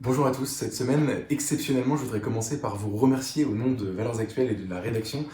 Bonjour à tous, cette semaine, exceptionnellement, je voudrais commencer par vous remercier au nom de Valeurs Actuelles et de la rédaction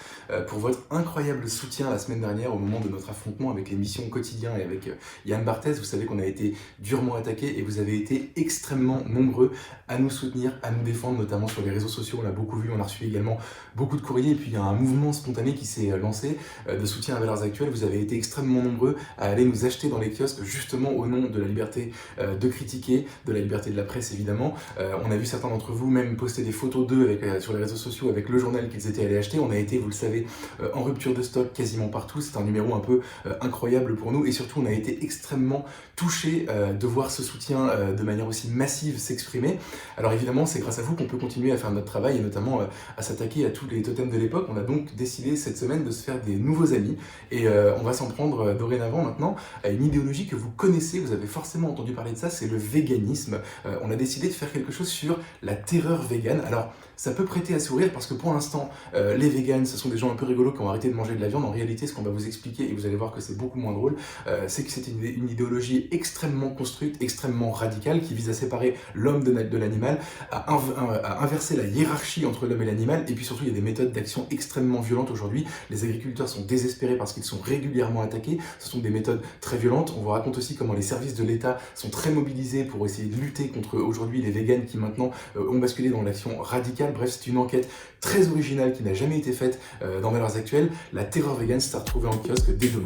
pour votre incroyable soutien la semaine dernière au moment de notre affrontement avec l'émission Quotidien et avec Yann Barthès. Vous savez qu'on a été durement attaqué et vous avez été extrêmement nombreux à nous soutenir, à nous défendre, notamment sur les réseaux sociaux. On l'a beaucoup vu, on a reçu également beaucoup de courriers et puis il y a un mouvement spontané qui s'est lancé de soutien à Valeurs Actuelles. Vous avez été extrêmement nombreux à aller nous acheter dans les kiosques justement au nom de la liberté de critiquer, de la liberté de la presse évidemment. On a vu certains d'entre vous même poster des photos d'eux sur les réseaux sociaux avec le journal qu'ils étaient allés acheter. On a été, vous le savez, en rupture de stock quasiment partout. C'est un numéro un peu incroyable pour nous et surtout on a été extrêmement touchés de voir ce soutien de manière aussi massive s'exprimer. Alors évidemment, c'est grâce à vous qu'on peut continuer à faire notre travail et notamment à s'attaquer à tous les totems de l'époque. On a donc décidé cette semaine de se faire des nouveaux amis et on va s'en prendre dorénavant maintenant à une idéologie que vous connaissez, vous avez forcément entendu parler de ça, c'est le véganisme. On a décidé de faire quelque chose sur la terreur végane. Alors, ça peut prêter à sourire parce que pour l'instant, les véganes, ce sont des gens un peu rigolos qui ont arrêté de manger de la viande. En réalité, ce qu'on va vous expliquer, et vous allez voir que c'est beaucoup moins drôle, c'est que c'est une idéologie extrêmement construite, extrêmement radicale, qui vise à séparer l'homme de l'animal, à inverser la hiérarchie entre l'homme et l'animal, et puis surtout, il y a des méthodes d'action extrêmement violentes aujourd'hui. Les agriculteurs sont désespérés parce qu'ils sont régulièrement attaqués. Ce sont des méthodes très violentes. On vous raconte aussi comment les services de l'État sont très mobilisés pour essayer de lutter contre aujourd'hui les véganes qui maintenant ont basculé dans l'action radicale. Bref, c'est une enquête très originale qui n'a jamais été faite dans Valeurs Actuelles. La terreur végane, c'est à retrouver en kiosque dès demain.